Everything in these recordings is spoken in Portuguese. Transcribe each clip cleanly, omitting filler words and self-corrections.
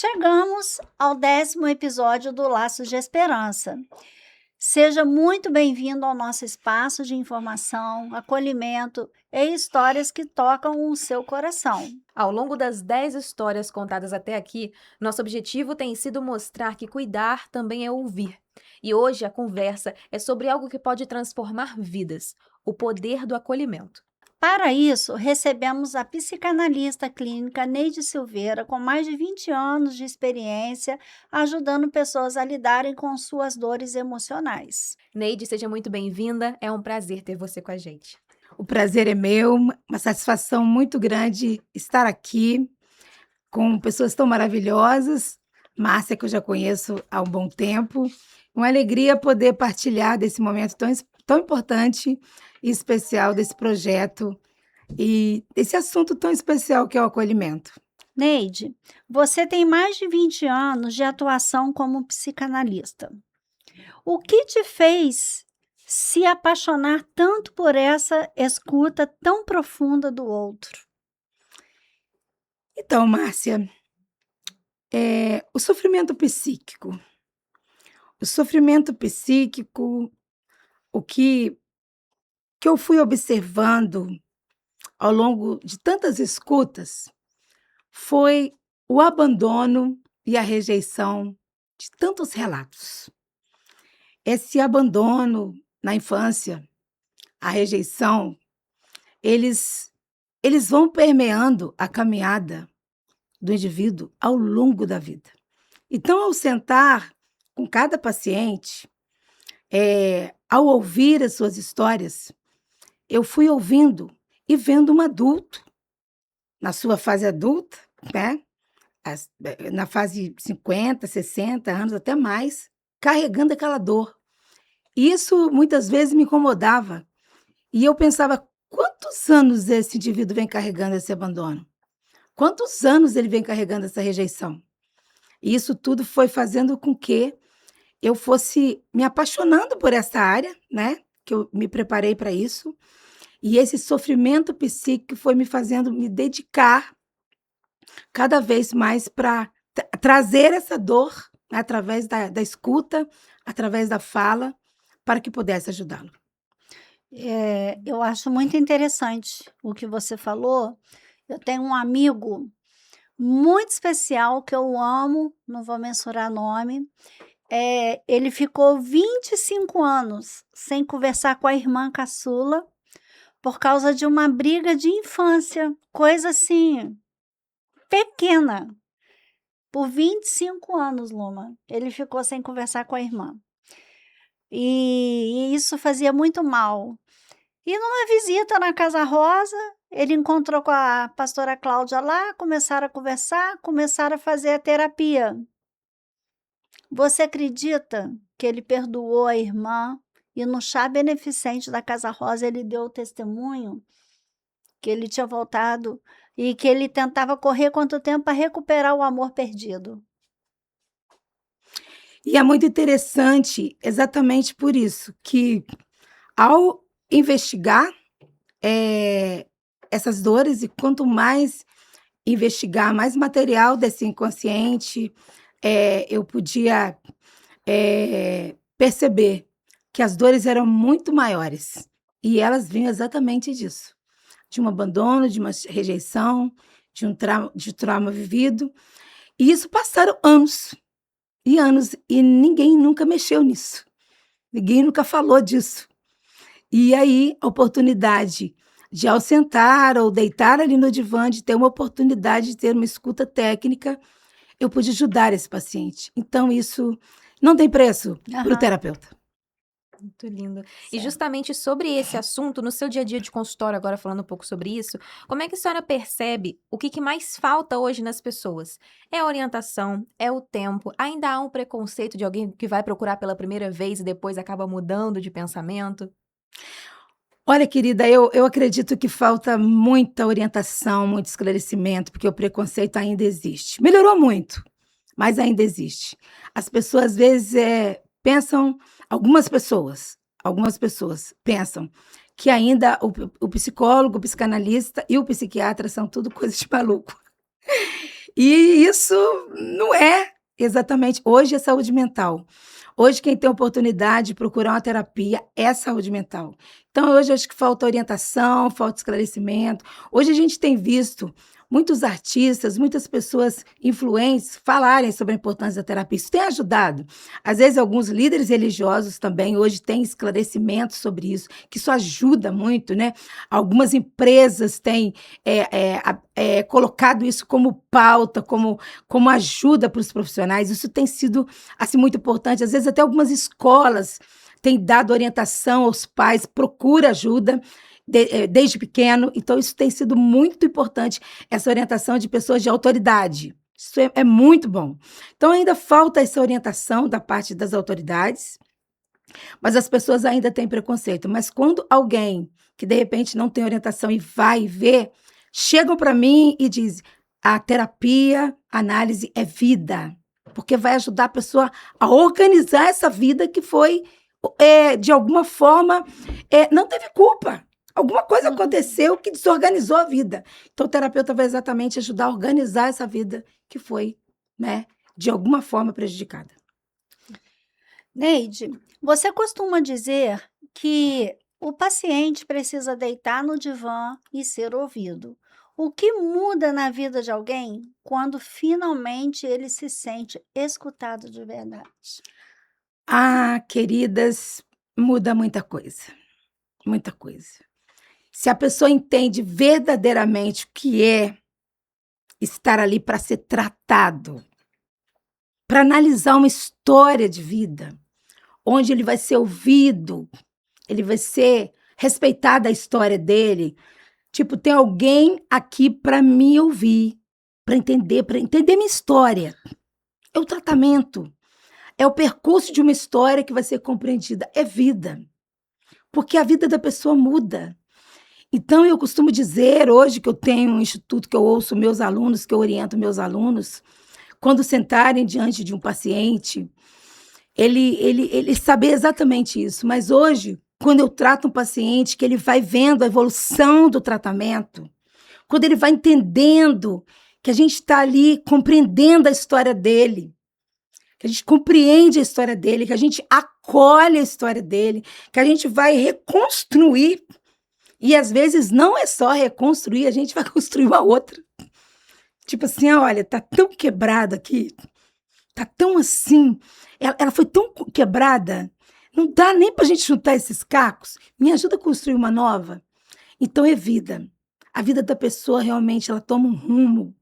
Chegamos ao 10º episódio do Laços de Esperança. Seja muito bem-vindo ao nosso espaço de informação, acolhimento e histórias que tocam o seu coração. Ao longo das 10 histórias contadas até aqui, nosso objetivo tem sido mostrar que cuidar também é ouvir. E hoje a conversa é sobre algo que pode transformar vidas: o poder do acolhimento. Para isso, recebemos a psicanalista clínica Neide Silveira, com mais de 20 anos de experiência, ajudando pessoas a lidarem com suas dores emocionais. Neide, seja muito bem-vinda. É um prazer ter você com a gente. O prazer é meu, uma satisfação muito grande estar aqui com pessoas tão maravilhosas. Márcia, que eu já conheço há um bom tempo. Uma alegria poder partilhar desse momento tão importante e especial desse projeto e desse assunto tão especial que é o acolhimento. Neide, você tem mais de 20 anos de atuação como psicanalista. O que te fez se apaixonar tanto por essa escuta tão profunda do outro? Então, Márcia, o sofrimento psíquico. O sofrimento psíquico, o que eu fui observando ao longo de tantas escutas, foi o abandono e a rejeição de tantos relatos. Esse abandono na infância, a rejeição, eles vão permeando a caminhada do indivíduo ao longo da vida. Então, ao sentar com cada paciente, ao ouvir as suas histórias, eu fui ouvindo e vendo um adulto, na sua fase adulta, né? Na fase 50, 60 anos, até mais, carregando aquela dor. Isso muitas vezes me incomodava. E eu pensava, quantos anos esse indivíduo vem carregando esse abandono? Quantos anos ele vem carregando essa rejeição? E isso tudo foi fazendo com que eu fosse me apaixonando por essa área, né? Que eu me preparei para isso. E esse sofrimento psíquico foi me fazendo me dedicar cada vez mais para trazer essa dor, né, através da escuta, através da fala, para que pudesse ajudá-lo. Eu acho muito interessante o que você falou. Eu tenho um amigo muito especial que eu amo, não vou mencionar nome. Ele ficou 25 anos sem conversar com a irmã caçula por causa de uma briga de infância, coisa assim, pequena. Por 25 anos, Luma, ele ficou sem conversar com a irmã. E isso fazia muito mal. E numa visita na Casa Rosa, ele encontrou com a pastora Cláudia lá, começaram a conversar, começaram a fazer a terapia. Você acredita que ele perdoou a irmã e no chá beneficente da Casa Rosa ele deu o testemunho que ele tinha voltado e que ele tentava correr quanto tempo para recuperar o amor perdido? E é muito interessante exatamente por isso, que ao investigar essas dores, e quanto mais investigar, mais material desse inconsciente, eu podia perceber que as dores eram muito maiores. E elas vinham exatamente disso. De um abandono, de uma rejeição, de trauma vivido. E isso passaram anos e anos, e ninguém nunca mexeu nisso. Ninguém nunca falou disso. E aí, a oportunidade de, ao sentar ou deitar ali no divã, de ter uma oportunidade de ter uma escuta técnica, eu pude ajudar esse paciente. Então, isso não tem preço para o terapeuta. Muito lindo. E Certo. justamente sobre esse assunto, no seu dia a dia de consultório, agora falando um pouco sobre isso, como é que a senhora percebe o que mais falta hoje nas pessoas? É a orientação? É o tempo? Ainda há um preconceito de alguém que vai procurar pela primeira vez e depois acaba mudando de pensamento? Olha, querida, eu acredito que falta muita orientação, muito esclarecimento, porque o preconceito ainda existe. Melhorou muito, mas ainda existe. As pessoas, às vezes, pensam, algumas pessoas pensam que ainda o psicólogo, o psicanalista e o psiquiatra são tudo coisa de maluco. E isso não é exatamente. Hoje é saúde mental. Hoje, quem tem oportunidade de procurar uma terapia é saúde mental. Então, hoje, acho que falta orientação, falta esclarecimento. Hoje, a gente tem visto muitos artistas, muitas pessoas influentes falarem sobre a importância da terapia. Isso tem ajudado. Às vezes, alguns líderes religiosos também hoje têm esclarecimento sobre isso, que isso ajuda muito, né? Algumas empresas têm colocado isso como pauta, como ajuda para os profissionais. Isso tem sido assim, muito importante. Às vezes, até algumas escolas têm dado orientação aos pais, procura ajuda desde pequeno. Então, isso tem sido muito importante, essa orientação de pessoas de autoridade. Isso é muito bom. Então, ainda falta essa orientação da parte das autoridades, mas as pessoas ainda têm preconceito. Mas quando alguém que de repente não tem orientação e vai ver, chegam para mim e dizem: a terapia, a análise é vida, porque vai ajudar a pessoa a organizar essa vida que foi, de alguma forma, não teve culpa. Alguma coisa Uhum. aconteceu que desorganizou a vida. Então, o terapeuta vai exatamente ajudar a organizar essa vida que foi, né, de alguma forma prejudicada. Neide, você costuma dizer que o paciente precisa deitar no divã e ser ouvido. O que muda na vida de alguém quando finalmente ele se sente escutado de verdade? Ah, queridas, muda muita coisa, muita coisa. Se a pessoa entende verdadeiramente o que é estar ali para ser tratado, para analisar uma história de vida, onde ele vai ser ouvido, ele vai ser respeitada a história dele. Tipo, tem alguém aqui para me ouvir, para entender minha história. É o tratamento, é o percurso de uma história que vai ser compreendida, é vida. Porque a vida da pessoa muda. Então, eu costumo dizer, hoje que eu tenho um instituto que eu ouço meus alunos, que eu oriento meus alunos, quando sentarem diante de um paciente, ele saber exatamente isso. Mas hoje, quando eu trato um paciente, que ele vai vendo a evolução do tratamento, quando ele vai entendendo que a gente está ali compreendendo a história dele, que a gente compreende a história dele, que a gente acolhe a história dele, que a gente vai reconstruir. E às vezes não é só reconstruir, a gente vai construir uma outra. Tipo assim, olha, tá tão quebrado aqui, tá tão assim, ela foi tão quebrada, não dá nem pra gente juntar esses cacos. Me ajuda a construir uma nova. Então é vida. A vida da pessoa realmente ela toma um rumo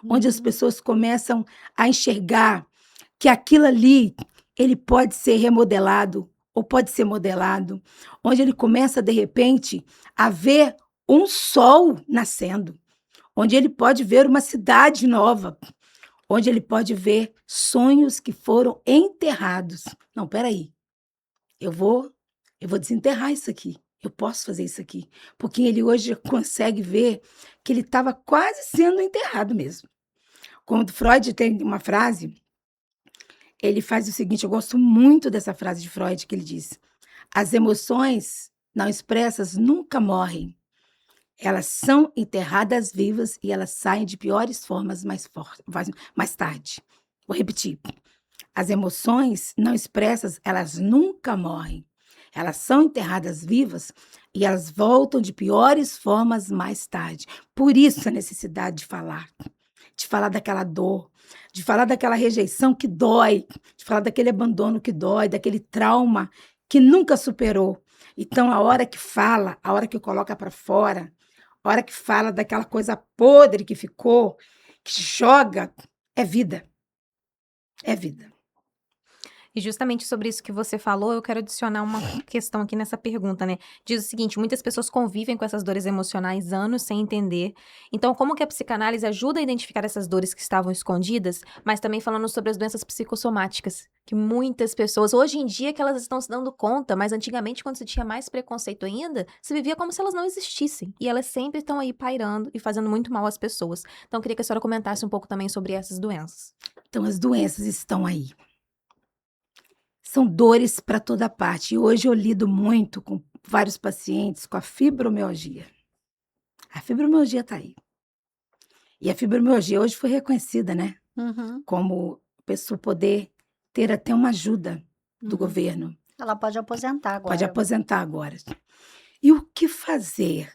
onde as Uhum. pessoas começam a enxergar que aquilo ali ele pode ser remodelado ou pode ser modelado, onde ele começa de repente a ver um sol nascendo, onde ele pode ver uma cidade nova, onde ele pode ver sonhos que foram enterrados. Não, peraí, eu vou, eu vou desenterrar isso aqui. Eu posso fazer isso aqui, porque ele hoje consegue ver que ele estava quase sendo enterrado mesmo. Quando Freud tem uma frase, ele faz o seguinte, eu gosto muito dessa frase de Freud que ele diz: as emoções não expressas nunca morrem. Elas são enterradas vivas e elas saem de piores formas mais tarde. Vou repetir. As emoções não expressas, elas nunca morrem. Elas são enterradas vivas e elas voltam de piores formas mais tarde. Por isso a necessidade de falar daquela dor, de falar daquela rejeição que dói, de falar daquele abandono que dói, daquele trauma que nunca superou. Então, a hora que fala, a hora que coloca para fora, a hora que fala daquela coisa podre que ficou, que joga, é vida. É vida. E justamente sobre isso que você falou, eu quero adicionar uma questão aqui nessa pergunta, né? Diz o seguinte: muitas pessoas convivem com essas dores emocionais anos sem entender. Então, como que a psicanálise ajuda a identificar essas dores que estavam escondidas, mas também falando sobre as doenças psicossomáticas, que muitas pessoas, hoje em dia, que elas estão se dando conta, mas antigamente, quando se tinha mais preconceito ainda, se vivia como se elas não existissem. E elas sempre estão aí pairando e fazendo muito mal às pessoas. Então, eu queria que a senhora comentasse um pouco também sobre essas doenças. Então, as doenças estão aí. São dores para toda parte. E hoje eu lido muito com vários pacientes com a fibromialgia. A fibromialgia está aí. E a fibromialgia hoje foi reconhecida, né? Uhum, Como pessoa poder ter até uma ajuda do uhum. governo. Ela pode aposentar Pode agora. aposentar agora. E o que fazer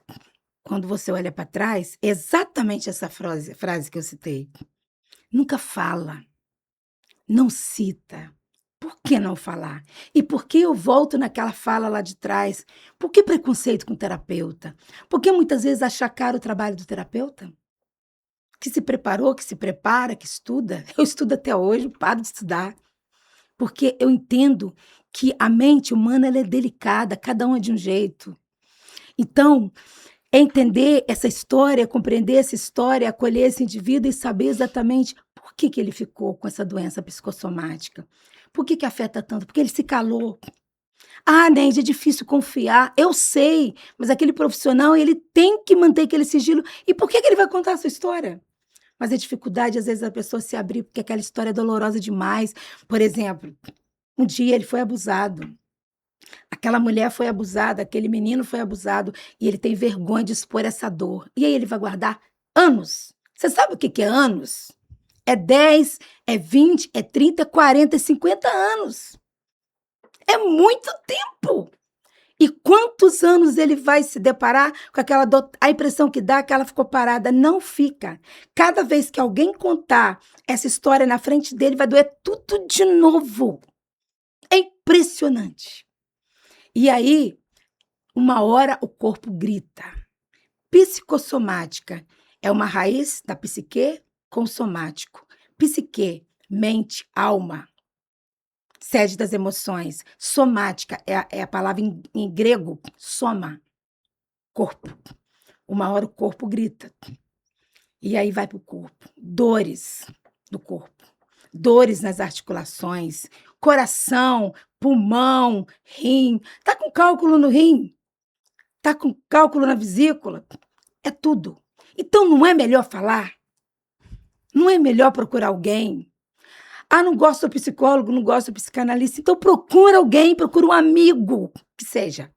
quando você olha para trás? Exatamente essa frase que eu citei. Nunca fala, não cita. Por que não falar? E por que eu volto naquela fala lá de trás? Por que preconceito com o terapeuta? Por que muitas vezes achar caro o trabalho do terapeuta? Que se preparou, que se prepara, que estuda. Eu estudo até hoje, paro de estudar. Porque eu entendo que a mente humana ela é delicada, cada um é de um jeito. Então, é entender essa história, compreender essa história, acolher esse indivíduo e saber exatamente por que ele ficou com essa doença psicossomática. Por que afeta tanto? Porque ele se calou. Ah, Neide, é difícil confiar. Eu sei, mas aquele profissional, ele tem que manter aquele sigilo. E por que ele vai contar a sua história? Mas a dificuldade, às vezes, a pessoa se abrir, porque aquela história é dolorosa demais. Por exemplo, um dia ele foi abusado. Aquela mulher foi abusada, aquele menino foi abusado, e ele tem vergonha de expor essa dor. E aí ele vai guardar anos. Você sabe o que é anos? É 10, é 20, é 30, é 40, é 50 anos. É muito tempo. E quantos anos ele vai se deparar com aquela dor? A impressão que dá é que ela ficou parada. Não fica. Cada vez que alguém contar essa história na frente dele, vai doer tudo de novo. É impressionante. E aí, uma hora o corpo grita. Psicossomática é uma raiz da psique com somático. Psique, mente, alma, sede das emoções. Somática é a palavra em grego, soma, corpo. Uma hora o corpo grita. E aí vai para o corpo. Dores do corpo. Dores nas articulações, coração, pulmão, rim. Tá com cálculo no rim? Tá com cálculo na vesícula? É tudo. Então não é melhor falar? Não é melhor procurar alguém? Ah, não gosto do psicólogo, não gosto do psicanalista. Então procura alguém, procura um amigo que seja.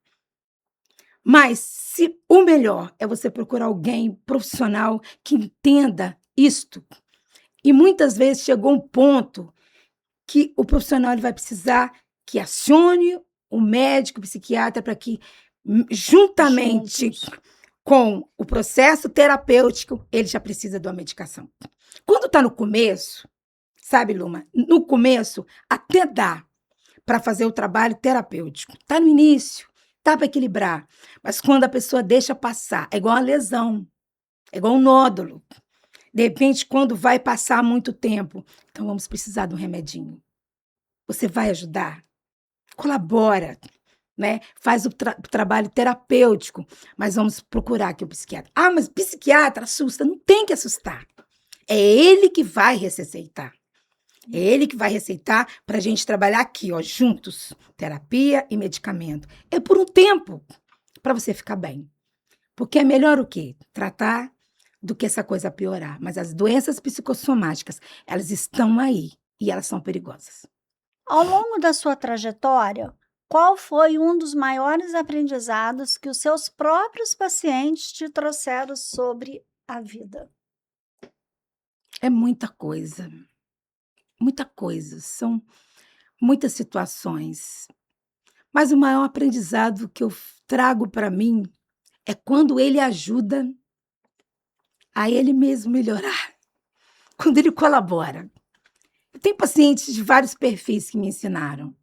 Mas se o melhor é você procurar alguém profissional que entenda isto. E muitas vezes chegou um ponto que o profissional ele vai precisar que acione o médico, o psiquiatra, para que, juntamente Juntos. com o processo terapêutico, ele já precisa de uma medicação. Quando está no começo, sabe, Luma? No começo, até dá para fazer o trabalho terapêutico. Está no início, dá para equilibrar. Mas quando a pessoa deixa passar, é igual uma lesão, é igual um nódulo. De repente, quando vai passar muito tempo, então vamos precisar de um remedinho. Você vai ajudar? Colabora, né? Faz o trabalho terapêutico, mas vamos procurar aqui o psiquiatra. Ah, mas psiquiatra assusta. Não tem que assustar. É ele que vai receitar. É ele que vai receitar para a gente trabalhar aqui, ó, juntos, terapia e medicamento. É por um tempo, para você ficar bem. Porque é melhor o quê? Tratar do que essa coisa piorar. Mas as doenças psicossomáticas, elas estão aí e elas são perigosas. Ao longo da sua trajetória, qual foi um dos maiores aprendizados que os seus próprios pacientes te trouxeram sobre a vida? É muita coisa, muita coisa. São muitas situações. Mas o maior aprendizado que eu trago para mim é quando ele ajuda a ele mesmo melhorar, quando ele colabora. Eu tenho pacientes de vários perfis que me ensinaram,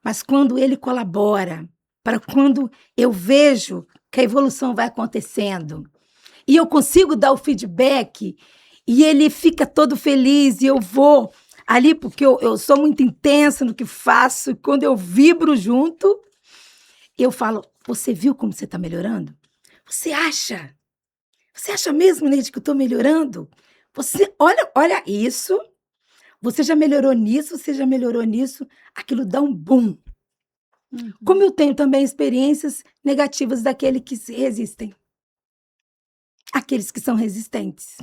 mas quando ele colabora, para quando eu vejo que a evolução vai acontecendo e eu consigo dar o feedback e ele fica todo feliz e eu vou ali, porque eu sou muito intensa no que faço, e quando eu vibro junto, eu falo, você viu como você está melhorando? Você acha? Você acha mesmo, Neide, que eu estou melhorando? Você, olha isso, você já melhorou nisso, você já melhorou nisso, aquilo dá um boom. Como eu tenho também experiências negativas daqueles que se resistem. Aqueles que são resistentes.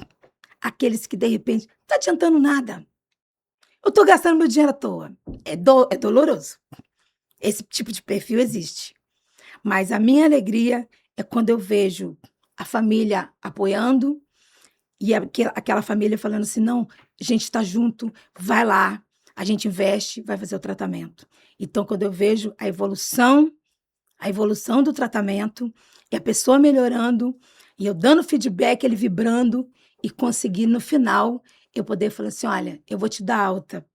Aqueles que, de repente, não está adiantando nada. Eu estou gastando meu dinheiro à toa. É doloroso. Esse tipo de perfil existe. Mas a minha alegria é quando eu vejo a família apoiando E aquela família falando assim: não, a gente está junto, vai lá, a gente investe, vai fazer o tratamento. Então, quando eu vejo a evolução do tratamento, e a pessoa melhorando, e eu dando feedback, ele vibrando, e conseguir no final, eu poder falar assim: olha, eu vou te dar alta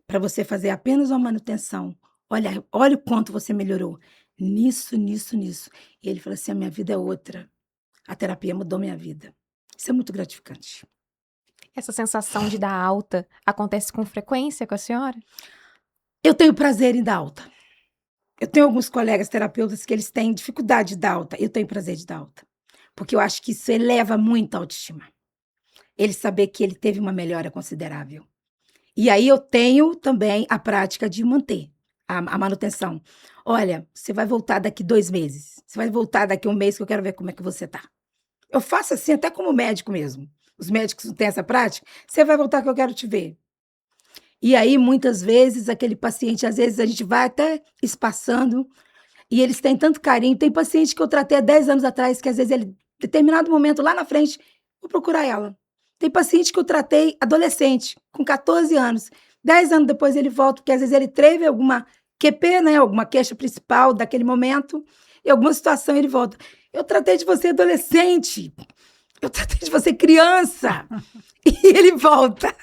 para você fazer apenas uma manutenção. Olha o quanto você melhorou. Nisso, nisso, nisso. E ele falou assim: a minha vida é outra. A terapia mudou minha vida. Isso é muito gratificante. Essa sensação de dar alta acontece com frequência com a senhora? Eu tenho prazer em dar alta. Eu tenho alguns colegas terapeutas que eles têm dificuldade de dar alta. Eu tenho prazer de dar alta. Porque eu acho que isso eleva muito a autoestima. Ele saber que ele teve uma melhora considerável. E aí eu tenho também a prática de manter a manutenção. Olha, você vai voltar daqui 2 meses. Você vai voltar daqui 1 mês que eu quero ver como é que você tá. Eu faço assim até como médico mesmo. Os médicos não têm essa prática. Você vai voltar que eu quero te ver. E aí, muitas vezes, aquele paciente, às vezes a gente vai até espaçando e eles têm tanto carinho. Tem paciente que eu tratei há 10 anos atrás, que às vezes ele, em determinado momento, lá na frente, vou procurar ela. Tem paciente que eu tratei adolescente, com 14 anos. 10 anos depois ele volta, porque às vezes ele teve alguma QP, né, alguma queixa principal daquele momento, e alguma situação ele volta. Eu tratei de você adolescente, eu tratei de você criança. E ele volta.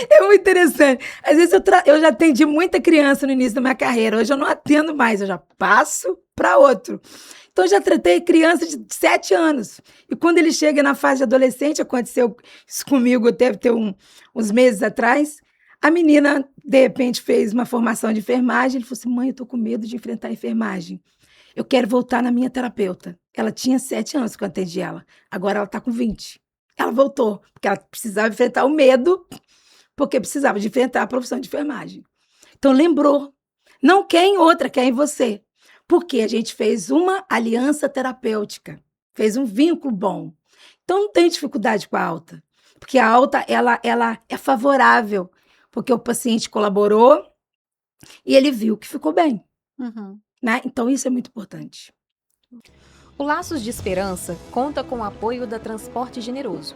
É muito interessante. Às vezes eu já atendi muita criança no início da minha carreira. Hoje eu não atendo mais, eu já passo para outro. Então, eu já tratei criança de 7 anos. E quando ele chega na fase de adolescente, aconteceu isso comigo, deve ter uns meses atrás, a menina, de repente, fez uma formação de enfermagem. Ele falou assim: mãe, eu tô com medo de enfrentar a enfermagem. Eu quero voltar na minha terapeuta. Ela tinha 7 anos que eu atendi ela. Agora ela está com 20. Ela voltou, porque ela precisava enfrentar o medo, porque precisava de enfrentar a profissão de enfermagem. Então, lembrou. Não quer em outra, quer em você. Porque a gente fez uma aliança terapêutica, fez um vínculo bom. Então, não tem dificuldade com a alta. Porque a alta, ela é favorável, porque o paciente colaborou e ele viu que ficou bem. Uhum. Né? Então, isso é muito importante. O Laços de Esperança conta com o apoio da Transporte Generoso.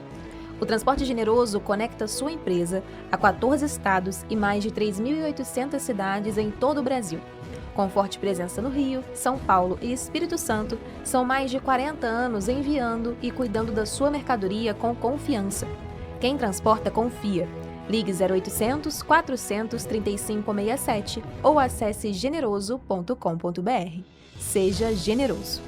O Transporte Generoso conecta sua empresa a 14 estados e mais de 3.800 cidades em todo o Brasil. Com forte presença no Rio, São Paulo e Espírito Santo, são mais de 40 anos enviando e cuidando da sua mercadoria com confiança. Quem transporta, confia. Ligue 0800 400 3567 ou acesse generoso.com.br. Seja generoso.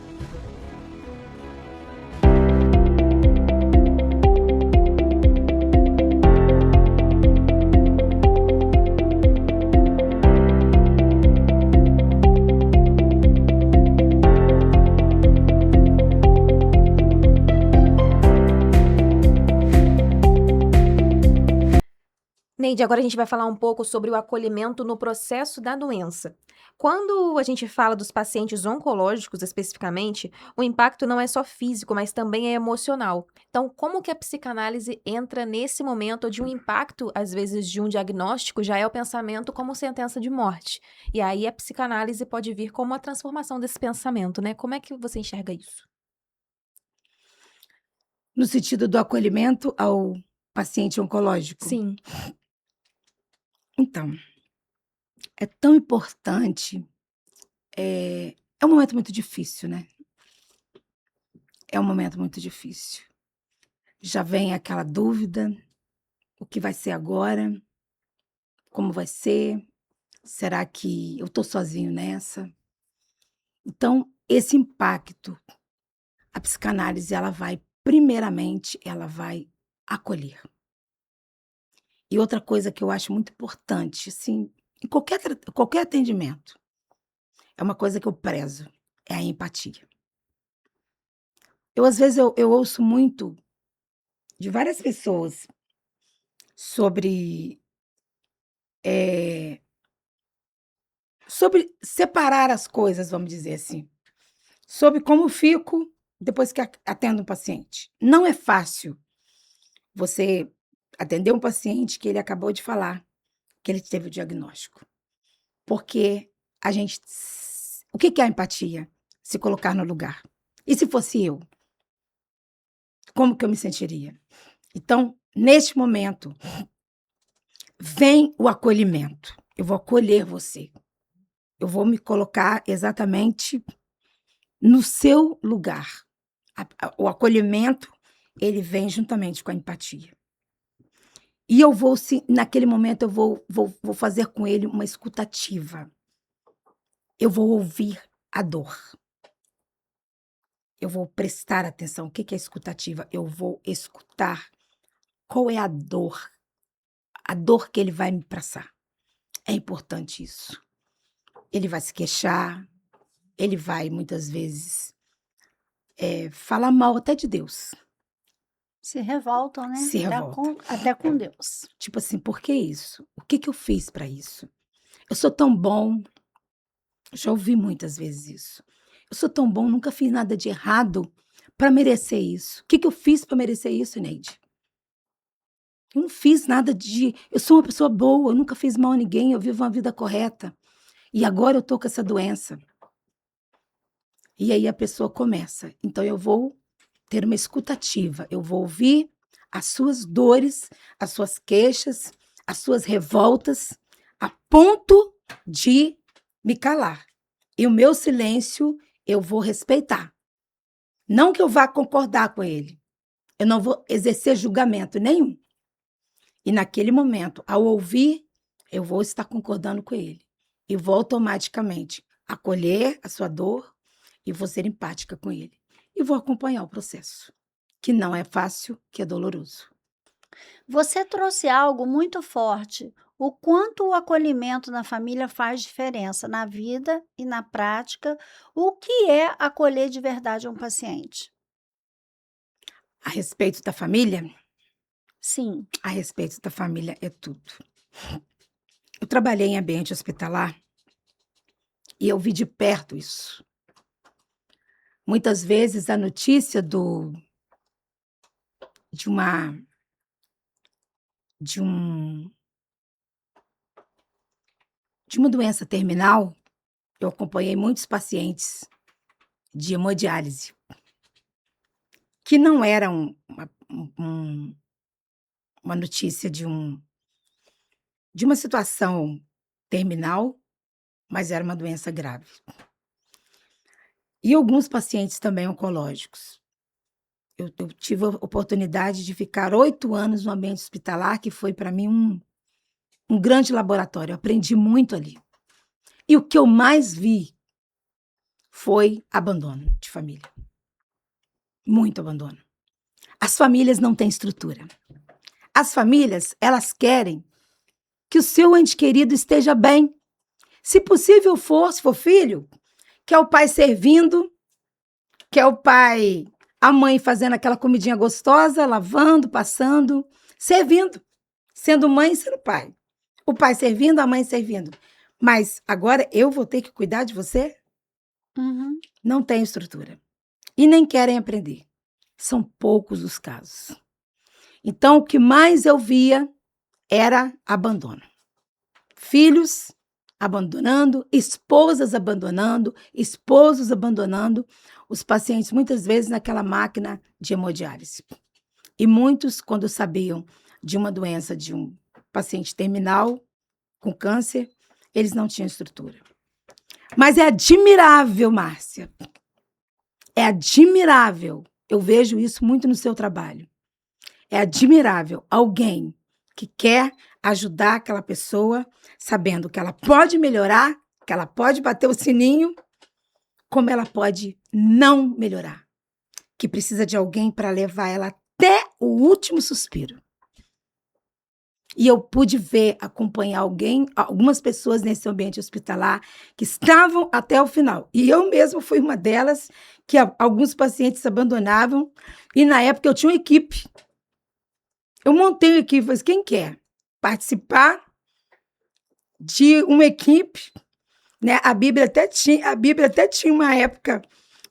Neide, agora a gente vai falar um pouco sobre o acolhimento no processo da doença. Quando a gente fala dos pacientes oncológicos especificamente, o impacto não é só físico, mas também é emocional. Então, como que a psicanálise entra nesse momento de um impacto, às vezes, de um diagnóstico, já é o pensamento como sentença de morte. E aí a psicanálise pode vir como a transformação desse pensamento, né? Como é que você enxerga isso? No sentido do acolhimento ao paciente oncológico. Sim. Então, é tão importante. É um momento muito difícil, né? É um momento muito difícil. Já vem aquela dúvida: o que vai ser agora? Como vai ser? Será que eu estou sozinho nessa? Então, esse impacto, a psicanálise, primeiramente, ela vai acolher. E outra coisa que eu acho muito importante, assim, em qualquer atendimento, é uma coisa que eu prezo, é a empatia. Às vezes, eu ouço muito de várias pessoas sobre separar as coisas, vamos dizer assim. Sobre como fico depois que atendo um paciente. Não é fácil você atender um paciente que ele acabou de falar que ele teve o diagnóstico. Porque o que é a empatia? Se colocar no lugar. E se fosse eu? Como que eu me sentiria? Então, neste momento, vem o acolhimento. Eu vou acolher você. Eu vou me colocar exatamente no seu lugar. O acolhimento, ele vem juntamente com a empatia. E eu vou, naquele momento, eu vou fazer com ele uma escutativa. Eu vou ouvir a dor. Eu vou prestar atenção. O que é escutativa? Eu vou escutar qual é a dor que ele vai me passar. É importante isso. Ele vai se queixar, ele vai, muitas vezes, falar mal até de Deus. Se revoltam, né? Se revolta. Até com Deus. Tipo assim, por que isso? O que eu fiz para isso? Eu sou tão bom. Já ouvi muitas vezes isso. Eu sou tão bom, nunca fiz nada de errado para merecer isso. O que eu fiz para merecer isso, Neide? Eu não fiz nada de... Eu sou uma pessoa boa, eu nunca fiz mal a ninguém, eu vivo uma vida correta. E agora eu tô com essa doença. E aí a pessoa começa. Então eu vou ter uma escutativa. Eu vou ouvir as suas dores, as suas queixas, as suas revoltas, a ponto de me calar. E o meu silêncio eu vou respeitar. Não que eu vá concordar com ele. Eu não vou exercer julgamento nenhum. E naquele momento, ao ouvir, eu vou estar concordando com ele. E vou automaticamente acolher a sua dor e vou ser empática com ele. E vou acompanhar o processo, que não é fácil, que é doloroso. Você trouxe algo muito forte. O quanto o acolhimento na família faz diferença na vida e na prática. O que é acolher de verdade um paciente? A respeito da família, Sim. a respeito da família é tudo. Eu trabalhei em ambiente hospitalar e eu vi de perto isso. Muitas vezes a notícia de uma doença terminal, eu acompanhei muitos pacientes de hemodiálise, que não era uma notícia de uma situação terminal, mas era uma doença grave. E alguns pacientes também oncológicos. Eu tive a oportunidade de ficar 8 anos no ambiente hospitalar, que foi para mim um grande laboratório. Eu aprendi muito ali. E o que eu mais vi foi abandono de família. Muito abandono. As famílias não têm estrutura. As famílias, elas querem que o seu ente querido esteja bem. Se possível for, se for filho, quer o pai servindo, quer o pai, a mãe fazendo aquela comidinha gostosa, lavando, passando, servindo. Sendo mãe e sendo pai. O pai servindo, a mãe servindo. Mas agora eu vou ter que cuidar de você? Uhum. Não tem estrutura. E nem querem aprender. São poucos os casos. Então, o que mais eu via era abandono. Filhos abandonando, esposas abandonando, esposos abandonando os pacientes, muitas vezes naquela máquina de hemodiálise. E muitos, quando sabiam de uma doença de um paciente terminal, com câncer, eles não tinham estrutura. Mas é admirável, Márcia. É admirável. Eu vejo isso muito no seu trabalho. É admirável alguém que quer ajudar aquela pessoa, sabendo que ela pode melhorar, que ela pode bater o sininho, como ela pode não melhorar. Que precisa de alguém para levar ela até o último suspiro. E eu pude ver, acompanhar algumas pessoas nesse ambiente hospitalar que estavam até o final. E eu mesma fui uma delas que alguns pacientes abandonavam. E na época eu tinha uma equipe. Eu montei uma equipe, falei, quem quer participar de uma equipe, né? A Bíblia até tinha uma época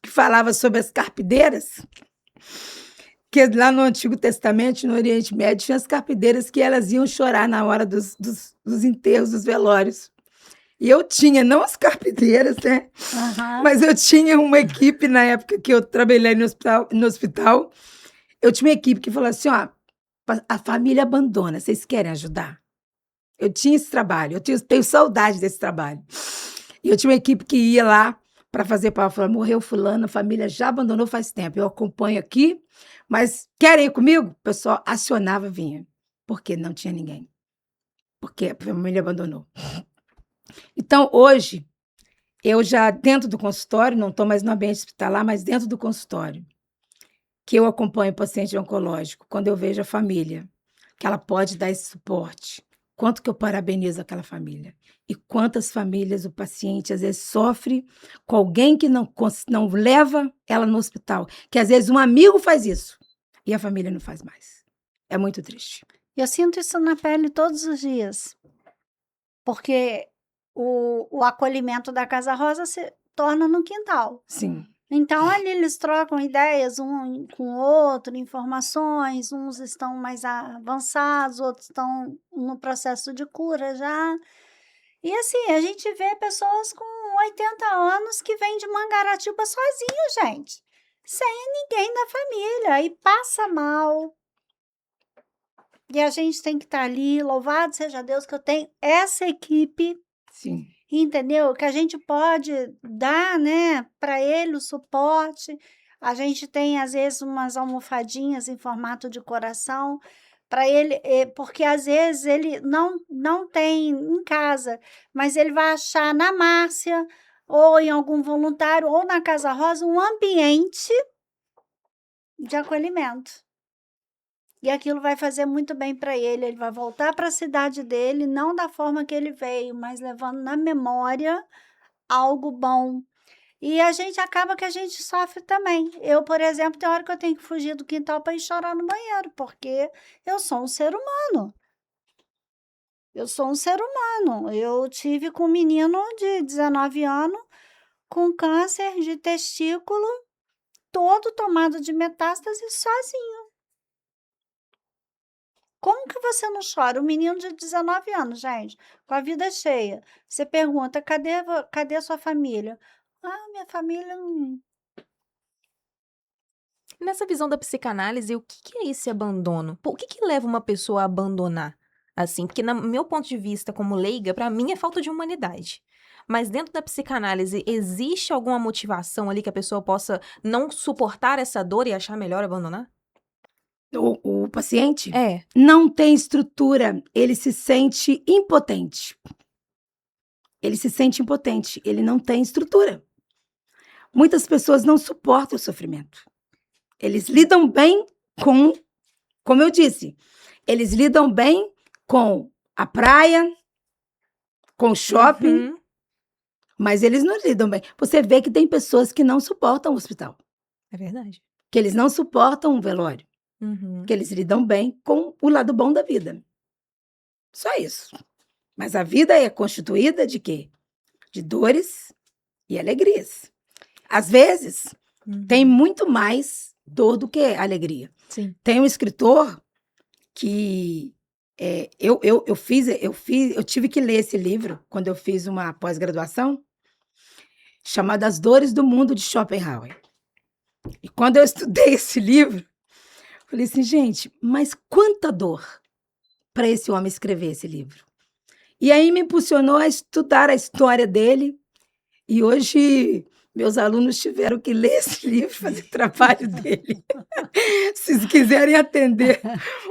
que falava sobre as carpideiras, que lá no Antigo Testamento, no Oriente Médio, tinha as carpideiras que elas iam chorar na hora dos enterros, dos velórios. E eu tinha, não as carpideiras, né? Uhum. Mas eu tinha uma equipe na época que eu trabalhei no hospital, eu tinha uma equipe que falou assim, ó, a família abandona. Vocês querem ajudar? Eu tinha esse trabalho, tenho saudade desse trabalho. E eu tinha uma equipe que ia lá para fazer para falar, morreu fulano, a família já abandonou faz tempo. Eu acompanho aqui, mas querem ir comigo? O pessoal acionava, vinha. Porque não tinha ninguém. Porque a família abandonou. Então, hoje, eu já dentro do consultório, não estou mais no ambiente hospitalar, mas dentro do consultório, que eu acompanho o paciente oncológico, quando eu vejo a família, que ela pode dar esse suporte, quanto que eu parabenizo aquela família. E quantas famílias o paciente, às vezes, sofre com alguém que não leva ela no hospital. Que, às vezes, um amigo faz isso e a família não faz mais. É muito triste. Eu sinto isso na pele todos os dias. Porque o acolhimento da Casa Rosa se torna no quintal. Sim. Então, ali eles trocam ideias um com o outro, informações, uns estão mais avançados, outros estão no processo de cura já. E assim, a gente vê pessoas com 80 anos que vêm de Mangaratiba sozinho, gente. Sem ninguém da família, e passa mal. E a gente tem que estar ali, louvado seja Deus que eu tenho essa equipe, Sim. entendeu? Que a gente pode dar, né, para ele o suporte. A gente tem, às vezes, umas almofadinhas em formato de coração para ele, porque às vezes ele não tem em casa, mas ele vai achar na Márcia ou em algum voluntário ou na Casa Rosa um ambiente de acolhimento. E aquilo vai fazer muito bem para ele vai voltar para a cidade dele, não da forma que ele veio, mas levando na memória algo bom. E a gente acaba que a gente sofre também. Eu, por exemplo, tem hora que eu tenho que fugir do quintal para ir chorar no banheiro, porque eu sou um ser humano. Eu sou um ser humano. Eu tive com um menino de 19 anos com câncer de testículo, todo tomado de metástase sozinho. Como que você não chora? Um menino de 19 anos, gente, com a vida cheia. Você pergunta, cadê a sua família? Ah, minha família não. Nessa visão da psicanálise, o que é esse abandono? Pô, o que leva uma pessoa a abandonar? Assim, porque no meu ponto de vista como leiga, pra mim é falta de humanidade. Mas dentro da psicanálise, existe alguma motivação ali que a pessoa possa não suportar essa dor e achar melhor abandonar? O paciente É. não tem estrutura, ele se sente impotente. Ele se sente impotente, ele não tem estrutura. Muitas pessoas não suportam o sofrimento. Eles lidam bem com, como eu disse, eles lidam bem com a praia, com o shopping, Uhum. mas eles não lidam bem. Você vê que tem pessoas que não suportam o hospital, É verdade. que eles não suportam o velório, Uhum. que eles lidam bem com o lado bom da vida. Só isso. Mas a vida é constituída de quê? De dores e alegrias. Às vezes, tem muito mais dor do que alegria. Sim. Tem um escritor que eu tive que ler esse livro quando eu fiz uma pós-graduação, chamado As Dores do Mundo de Schopenhauer. E quando eu estudei esse livro, falei assim, gente, mas quanta dor para esse homem escrever esse livro. E aí me impulsionou a estudar a história dele, e hoje meus alunos tiveram que ler esse livro, fazer o trabalho dele. Se vocês quiserem atender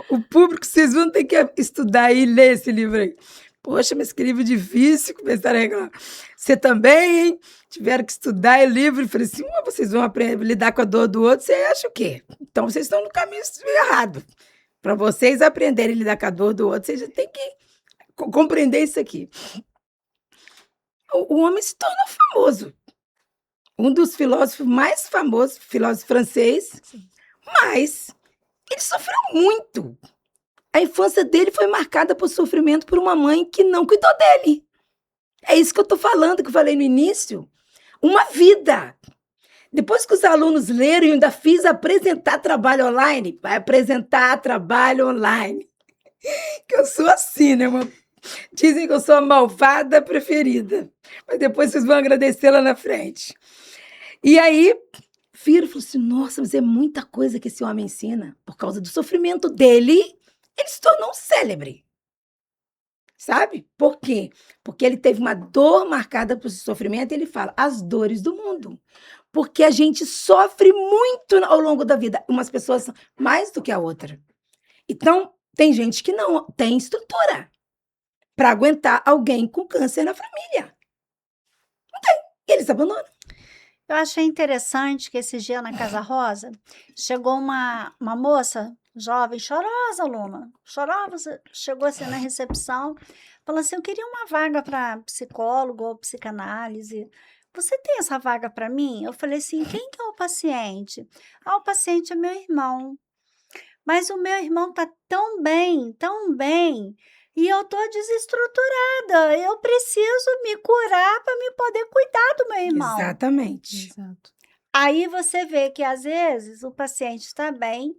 o público, vocês vão ter que estudar e ler esse livro aí. Poxa, mas que livro difícil, começaram a reclamar. Você também, hein? Tiveram que estudar o livro. Falei assim, vocês vão aprender a lidar com a dor do outro, você acha o quê? Então vocês estão no caminho errado. Para vocês aprenderem a lidar com a dor do outro, vocês já têm que compreender isso aqui. O homem se tornou famoso. Um dos filósofos mais famosos, filósofo francês, mas ele sofreu muito. A infância dele foi marcada por sofrimento por uma mãe que não cuidou dele. É isso que eu estou falando, que eu falei no início. Uma vida. Depois que os alunos leram, eu ainda fiz apresentar trabalho online. Vai apresentar trabalho online. Que eu sou assim, né? Dizem que eu sou a malvada preferida. Mas depois vocês vão agradecer lá na frente. E aí, Firo falou assim, nossa, mas é muita coisa que esse homem ensina. Por causa do sofrimento dele, ele se tornou um célebre. Sabe? Por quê? Porque ele teve uma dor marcada por esse sofrimento e ele fala as dores do mundo. Porque a gente sofre muito ao longo da vida. Umas pessoas mais do que a outra. Então, tem gente que não tem estrutura para aguentar alguém com câncer na família. E eles abandonam. Eu achei interessante que esse dia na Casa Rosa chegou uma moça jovem, chorosa, Luma, chorosa, chegou assim na recepção, falou assim: eu queria uma vaga para psicólogo ou psicanálise. Você tem essa vaga para mim? Eu falei assim: quem que é o paciente? Ah, o paciente é meu irmão. Mas o meu irmão tá tão bem, e eu tô desestruturada. Eu preciso me curar para me poder cuidar do meu irmão. Exatamente. Exato. Aí você vê que às vezes o paciente está bem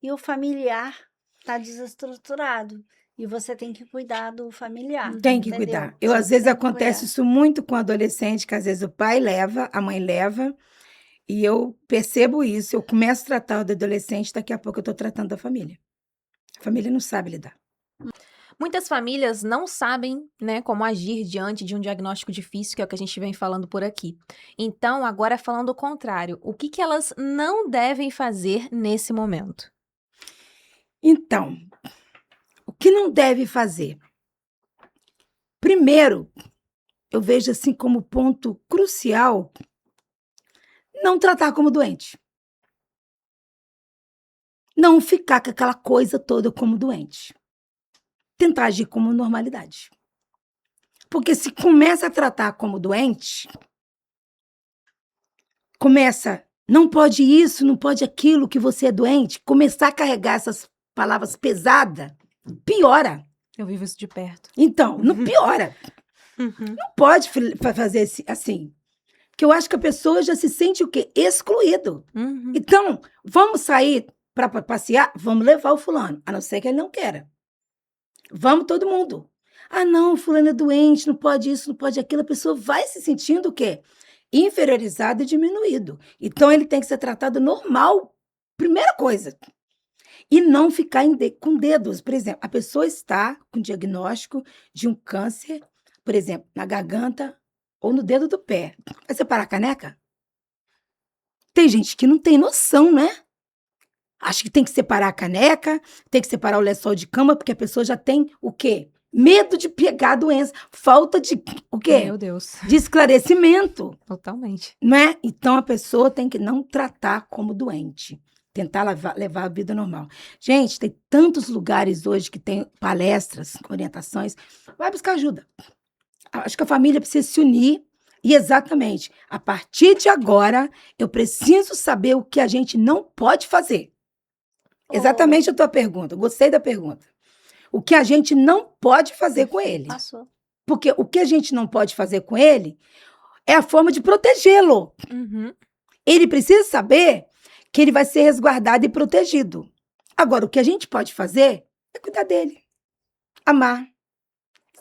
e o familiar está desestruturado. E você tem que cuidar do familiar, Tem que entendeu? cuidar. Eu, às Você vezes, tem que acontece cuidar. isso muito com adolescente, que às vezes o pai leva, a mãe leva, e eu percebo isso. Eu começo a tratar o do adolescente, daqui a pouco eu estou tratando da família. A família não sabe lidar. Muitas famílias não sabem, né, como agir diante de um diagnóstico difícil, que é o que a gente vem falando por aqui. Então, agora falando o contrário, o que que elas não devem fazer nesse momento? Então, o que não deve fazer? Primeiro, eu vejo assim como ponto crucial não tratar como doente. Não ficar com aquela coisa toda como doente. Tentar agir como normalidade. Porque se começa a tratar como doente, começa, não pode isso, não pode aquilo, que você é doente, começar a carregar essas palavras pesadas, piora. Eu vivo isso de perto. Então, não piora. Uhum. Não pode fazer assim. Porque eu acho que a pessoa já se sente o quê? Excluído. Uhum. Então, vamos sair para passear? Vamos levar o fulano, a não ser que ele não queira. Vamos todo mundo. Ah, não, fulano é doente, não pode isso, não pode aquilo. A pessoa vai se sentindo o quê? Inferiorizado e diminuído. Então, ele tem que ser tratado normal. Primeira coisa. E não ficar com dedos. Por exemplo, a pessoa está com diagnóstico de um câncer, por exemplo, na garganta ou no dedo do pé. Vai separar a caneca? Tem gente que não tem noção, né? Acho que tem que separar a caneca, tem que separar o lençol de cama, porque a pessoa já tem o quê? Medo de pegar a doença, falta de o quê? Meu Deus, De esclarecimento, totalmente. não é? Então a pessoa tem que não tratar como doente, tentar levar a vida normal. Gente, tem tantos lugares hoje que tem palestras, orientações, vai buscar ajuda. Acho que a família precisa se unir e exatamente, a partir de agora, eu preciso saber o que a gente não pode fazer. Exatamente a tua pergunta. Gostei da pergunta. O que a gente não pode fazer com ele. Passou. Porque o que a gente não pode fazer com ele é a forma de protegê-lo. Uhum. Ele precisa saber que ele vai ser resguardado e protegido. Agora, o que a gente pode fazer é cuidar dele. Amar.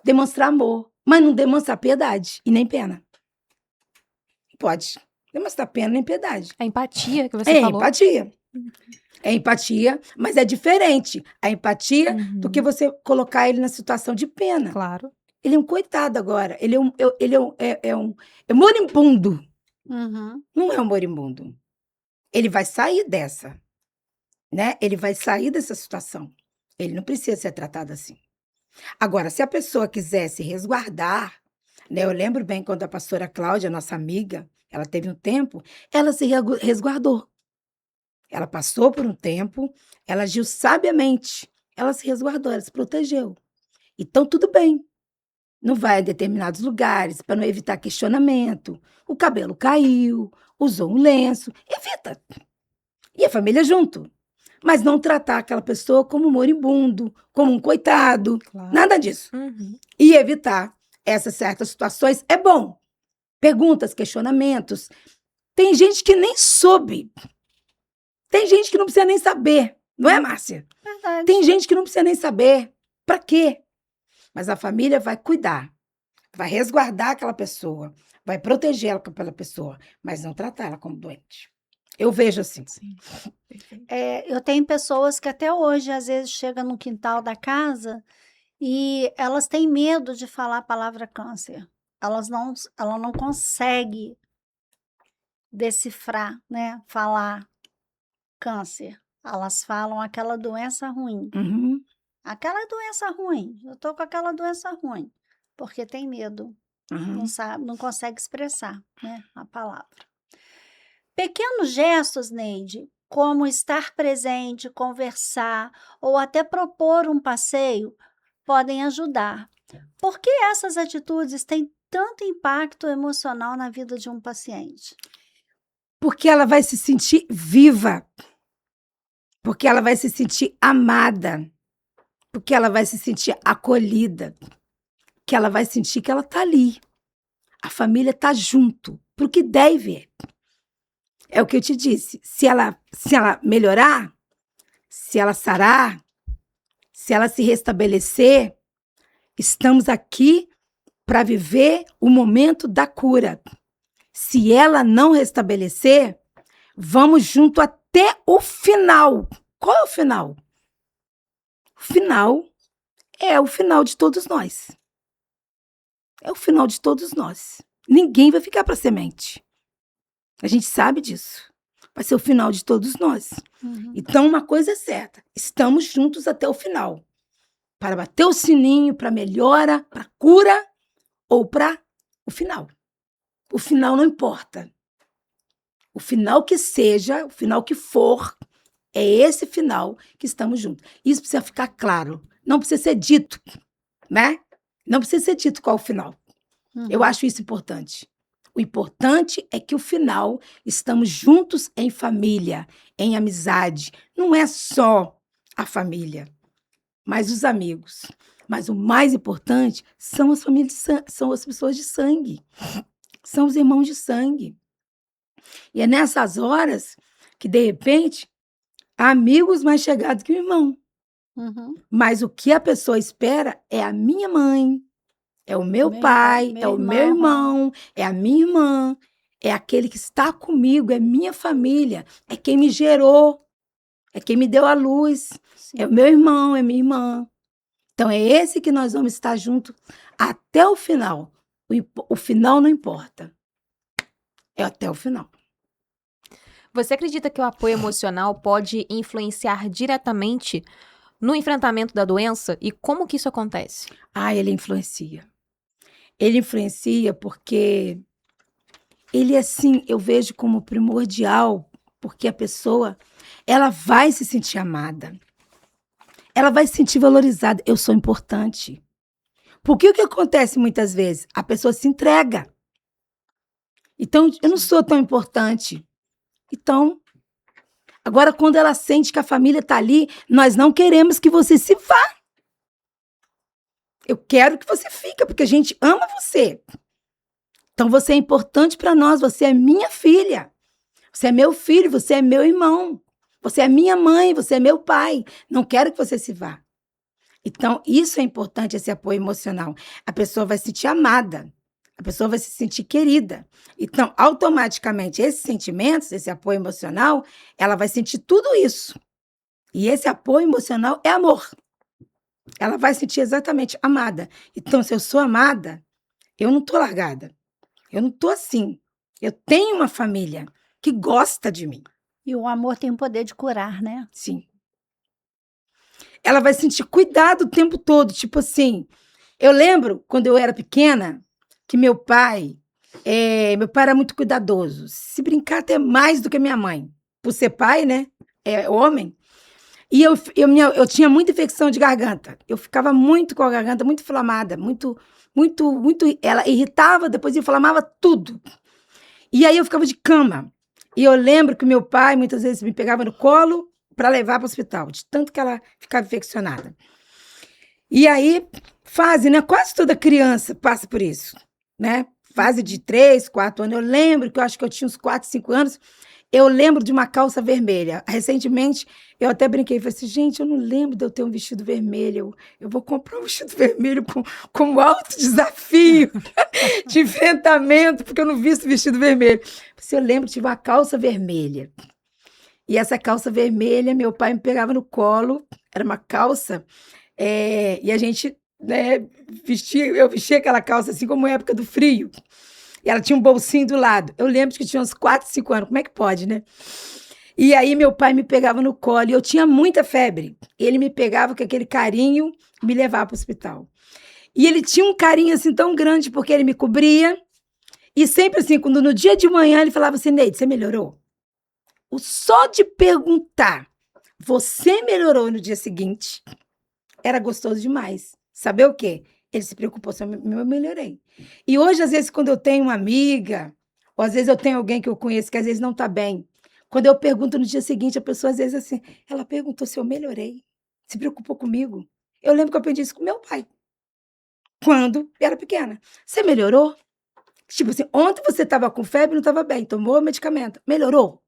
Demonstrar amor. Mas não demonstrar piedade e nem pena. Pode demonstrar pena nem piedade. A empatia que você É falou. empatia. É empatia, mas é diferente a empatia do que Uhum. você colocar ele na situação de pena. Claro. Ele é um coitado agora. Ele é moribundo. Uhum. Não é um moribundo. Ele vai sair dessa, né? Ele vai sair dessa situação. Ele não precisa ser tratado assim. Agora, se a pessoa quiser se resguardar, né? Eu lembro bem quando a pastora Cláudia, nossa amiga, ela teve um tempo, ela se resguardou. Ela passou por um tempo, ela agiu sabiamente, ela se resguardou, ela se protegeu. Então, tudo bem. Não vai a determinados lugares para não evitar questionamento. O cabelo caiu, usou um lenço, evita. E a família junto. Mas não tratar aquela pessoa como um moribundo, como um coitado, Claro. nada disso. Uhum. E evitar essas certas situações é bom. Perguntas, questionamentos. Tem gente que nem soube. Tem gente que não precisa nem saber. Não é, Márcia? Verdade. Tem gente que não precisa nem saber. Para quê? Mas a família vai cuidar. Vai resguardar aquela pessoa. Vai proteger aquela pessoa. Mas não tratar ela como doente. Eu vejo assim. Sim, perfeito. Eu tenho pessoas que até hoje, às vezes, chegam no quintal da casa e elas têm medo de falar a palavra câncer. Ela não consegue decifrar, né, falar câncer. Elas falam aquela doença ruim. Uhum, Aquela doença ruim, eu tô com aquela doença ruim, porque tem medo, não uhum. sabe, não consegue expressar, né, a palavra. Pequenos gestos, Neide, como estar presente, conversar ou até propor um passeio, podem ajudar. Por que essas atitudes têm tanto impacto emocional na vida de um paciente? Porque ela vai se sentir viva, porque ela vai se sentir amada, porque ela vai se sentir acolhida, que ela vai sentir que ela tá ali. A família tá junto, pro que deve. É o que eu te disse. Se ela melhorar, se ela sarar, se ela se restabelecer, estamos aqui para viver o momento da cura. Se ela não restabelecer, vamos junto até o final. Qual é o final? O final é o final de todos nós. É o final de todos nós. Ninguém vai ficar para semente. A gente sabe disso. Vai ser o final de todos nós. Uhum. Então, uma coisa é certa: estamos juntos até o final. Para bater o sininho, para melhora, para cura ou para o final. O final não importa. O final que seja, o final que for, é esse final que estamos juntos. Isso precisa ficar claro. Não precisa ser dito, né? Não precisa ser dito qual é o final. Eu Uhum. acho isso importante. O importante é que o final estamos juntos em família, em amizade. Não é só a família, mas os amigos. Mas o mais importante são as famílias, são as pessoas de sangue. São os irmãos de sangue. E é nessas horas que, de repente, há amigos mais chegados que o irmão. Uhum. Mas o que a pessoa espera é a minha mãe, é o meu Meu pai, irmão, é o meu irmão, é a minha irmã, é aquele que está comigo, é minha família, é quem me gerou, é quem me deu a luz, é o Sim. meu irmão, é minha irmã. Então é esse que nós vamos estar juntos até o final. O final não importa, é até o final. Você acredita que o apoio emocional pode influenciar diretamente no enfrentamento da doença? E como que isso acontece? Ah, ele influencia. Ele influencia porque ele, assim, eu vejo como primordial, porque a pessoa, ela vai se sentir amada. Ela vai se sentir valorizada. Eu sou importante. Porque o que acontece muitas vezes? A pessoa se entrega. Então, eu não sou tão importante. Então, agora, quando ela sente que a família está ali, nós não queremos que você se vá. Eu quero que você fique, porque a gente ama você. Então, você é importante para nós. Você é minha filha. Você é meu filho, você é meu irmão. Você é minha mãe, você é meu pai. Não quero que você se vá. Então, isso é importante, esse apoio emocional. A pessoa vai se sentir amada. A pessoa vai se sentir querida. Então, automaticamente, esses sentimentos, esse apoio emocional, ela vai sentir tudo isso. E esse apoio emocional é amor. Ela vai sentir exatamente amada. Então, se eu sou amada, eu não estou largada. Eu não estou assim. Eu tenho uma família que gosta de mim. E o amor tem o poder de curar, né? Sim. Ela vai sentir cuidado o tempo todo. Tipo assim, eu lembro quando eu era pequena que meu pai era muito cuidadoso. Se brincar até mais do que minha mãe. Por ser pai, né? É homem. E eu tinha muita infecção de garganta. Eu ficava muito com a garganta muito inflamada, muito. Ela irritava, depois inflamava tudo. E aí eu ficava de cama. E eu lembro que meu pai muitas vezes me pegava no colo para levar para o hospital, de tanto que ela ficava infeccionada. E aí, fase, né? Quase toda criança passa por isso, né? Fase de 3, 4 anos. Eu lembro que eu acho que eu tinha uns 4, 5 anos. Eu lembro de uma calça vermelha. Recentemente, eu até brinquei, falei assim, gente, eu não lembro de eu ter um vestido vermelho. Eu vou comprar um vestido vermelho com alto desafio de enfrentamento, porque eu não visto vestido vermelho. Assim, eu lembro que tive uma calça vermelha. E essa calça vermelha, meu pai me pegava no colo, era uma calça, e a gente, né, eu vestia aquela calça assim como época do frio. E ela tinha um bolsinho do lado. Eu lembro que tinha uns 4, 5 anos. Como é que pode, né? E aí meu pai me pegava no colo e eu tinha muita febre. Ele me pegava com aquele carinho e me levava para o hospital. E ele tinha um carinho assim tão grande porque ele me cobria. E sempre assim, quando no dia de manhã ele falava assim, Neide, você melhorou? O só de perguntar, você melhorou no dia seguinte, era gostoso demais. Saber o quê? Ele se preocupou se eu melhorei. E hoje, às vezes, quando eu tenho uma amiga, ou às vezes eu tenho alguém que eu conheço que às vezes não está bem, quando eu pergunto no dia seguinte, a pessoa às vezes assim, ela perguntou se eu melhorei, se preocupou comigo. Eu lembro que eu aprendi isso com meu pai, quando era pequena. Você melhorou? Tipo assim, ontem você estava com febre e não estava bem, tomou medicamento, melhorou?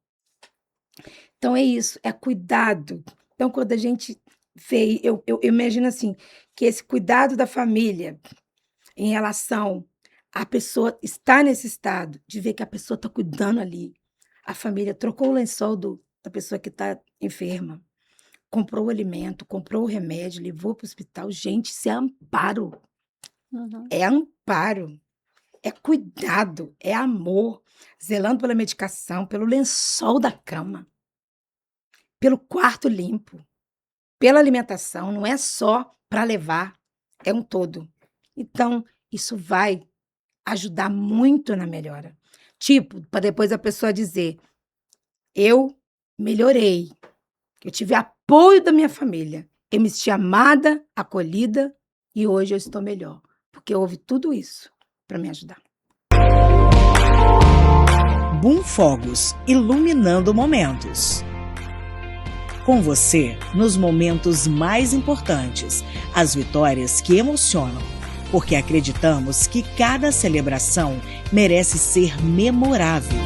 Então é isso, é cuidado. Então quando a gente vê, eu imagino assim, que esse cuidado da família em relação à pessoa estar nesse estado, de ver que a pessoa está cuidando ali, a família trocou o lençol da pessoa que está enferma, comprou o alimento, comprou o remédio, levou para o hospital. Gente, isso é amparo, Uhum. é amparo, é cuidado, é amor, zelando pela medicação, pelo lençol da cama, pelo quarto limpo, pela alimentação, não é só para levar, é um todo. Então, isso vai ajudar muito na melhora. Tipo, para depois a pessoa dizer: eu melhorei, eu tive apoio da minha família, eu me senti amada, acolhida e hoje eu estou melhor, porque houve tudo isso para me ajudar. Boom Fogos, iluminando momentos. Com você nos momentos mais importantes, as vitórias que emocionam, porque acreditamos que cada celebração merece ser memorável.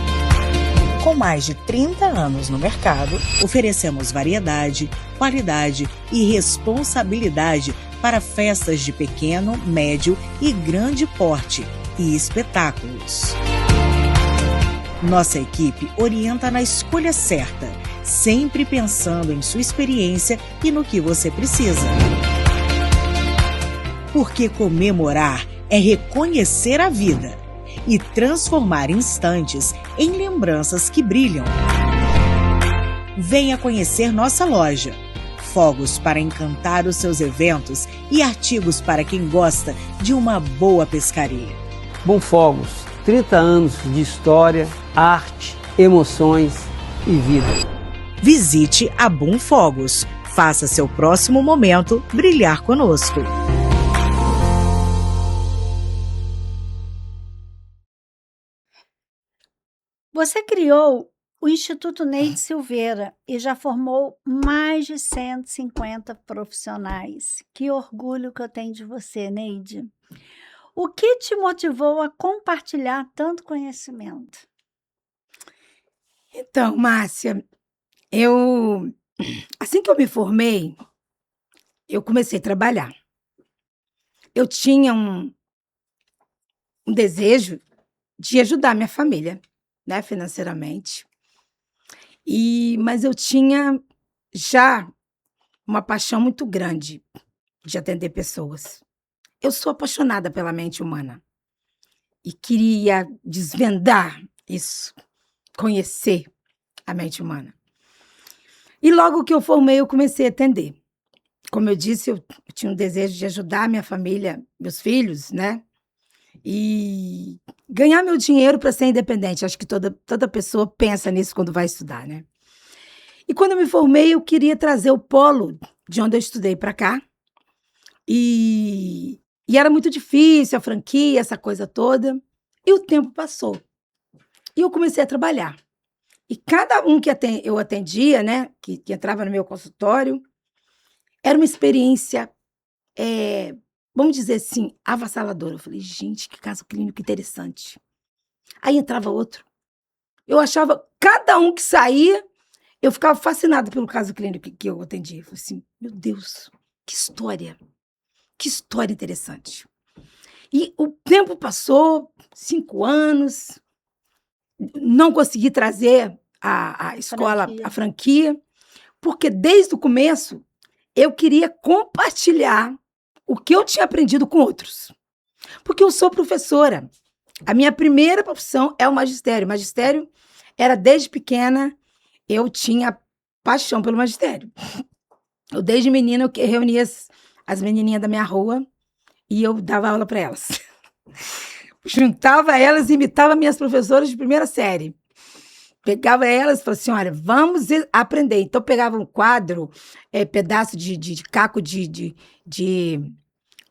Com mais de 30 anos no mercado, oferecemos variedade, qualidade e responsabilidade para festas de pequeno, médio e grande porte e espetáculos. Nossa equipe orienta na escolha certa, sempre pensando em sua experiência e no que você precisa. Porque comemorar é reconhecer a vida e transformar instantes em lembranças que brilham. Venha conhecer nossa loja. Fogos para encantar os seus eventos e artigos para quem gosta de uma boa pescaria. Boom Fogos, 30 anos de história, arte, emoções e vida. Visite a Boom Fogos. Faça seu próximo momento brilhar conosco. Você criou o Instituto Neide Silveira e já formou mais de 150 profissionais. Que orgulho que eu tenho de você, Neide. O que te motivou a compartilhar tanto conhecimento? Então, Márcia, assim que eu me formei, eu comecei a trabalhar. Eu tinha um desejo de ajudar minha família, né, financeiramente. Mas eu tinha já uma paixão muito grande de atender pessoas. Eu sou apaixonada pela mente humana e queria desvendar isso, conhecer a mente humana. E logo que eu formei, eu comecei a atender. Como eu disse, eu tinha um desejo de ajudar minha família, meus filhos, né? E ganhar meu dinheiro para ser independente. Acho que toda pessoa pensa nisso quando vai estudar, né? E quando eu me formei, eu queria trazer o polo de onde eu estudei para cá. E era muito difícil a franquia, essa coisa toda. E o tempo passou. E eu comecei a trabalhar. E cada um que eu atendia, né, que entrava no meu consultório, era uma experiência, vamos dizer assim, avassaladora. Eu falei, gente, que caso clínico interessante. Aí entrava outro. Eu achava, cada um que saía, eu ficava fascinada pelo caso clínico que eu atendi. Eu falei assim, meu Deus, que história interessante. E o tempo passou, 5 anos, não consegui trazer a escola, Franquia. a franquia, porque desde o começo eu queria compartilhar o que eu tinha aprendido com outros. Porque eu sou professora. A minha primeira profissão é o magistério. O magistério era desde pequena, eu tinha paixão pelo magistério. Eu, desde menina, eu reunia as menininhas da minha rua e eu dava aula para elas. Juntava elas e imitava minhas professoras de primeira série. Pegava elas e falava assim, olha, vamos aprender. Então, eu pegava um quadro, pedaço de caco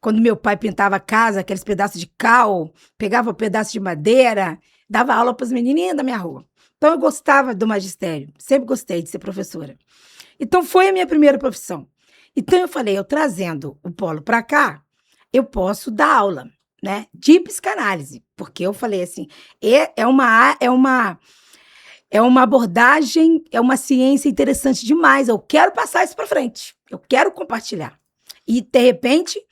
quando meu pai pintava a casa, aqueles pedaços de cal, pegava um pedaço de madeira, dava aula para as menininhas da minha rua. Então, eu gostava do magistério. Sempre gostei de ser professora. Então, foi a minha primeira profissão. Então, eu falei, eu trazendo o polo para cá, eu posso dar aula, né, de psicanálise. Porque eu falei assim, é uma abordagem, é uma ciência interessante demais. Eu quero passar isso para frente. Eu quero compartilhar. E, de repente,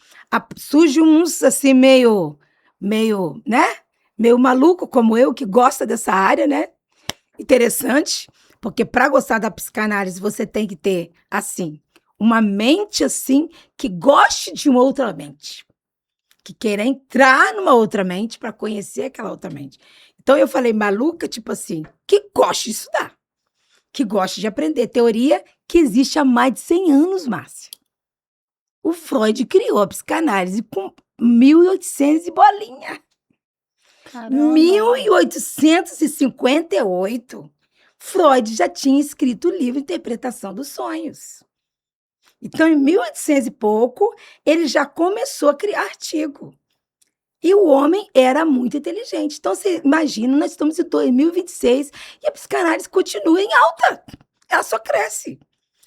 surge uns, assim, meio, né? Meio maluco, como eu, que gosta dessa área, né? Interessante. Porque para gostar da psicanálise, você tem que ter, assim, uma mente, assim, que goste de uma outra mente. Que queira entrar numa outra mente para conhecer aquela outra mente. Então, eu falei, maluca, tipo assim, que goste de estudar, que goste de aprender. Teoria que existe há mais de 100 anos, Márcia. O Freud criou a psicanálise com 1800 e bolinha. Caramba. 1858, Freud já tinha escrito o livro Interpretação dos Sonhos. Então, em 1800 e pouco, ele já começou a criar artigo. E o homem era muito inteligente. Então, você imagina, nós estamos em 2026 e a psicanálise continua em alta. Ela só cresce.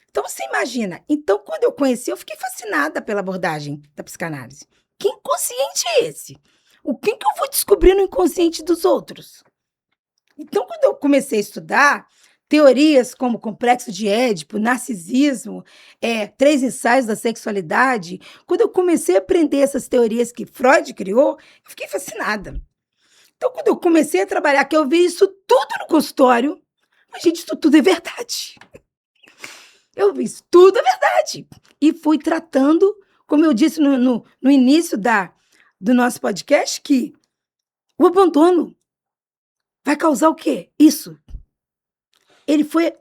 Então, você imagina. Então, quando eu conheci, eu fiquei fascinada pela abordagem da psicanálise. Que inconsciente é esse? O que eu vou descobrir no inconsciente dos outros? Então, quando eu comecei a estudar teorias como complexo de Édipo, narcisismo, 3 ensaios da sexualidade, quando eu comecei a aprender essas teorias que Freud criou, eu fiquei fascinada. Então, quando eu comecei a trabalhar, que eu vi isso tudo no consultório, mas, gente, isso tudo é verdade. Eu vi isso tudo é verdade. E fui tratando, como eu disse no início do nosso podcast, que o abandono vai causar o quê? Isso. Ele foi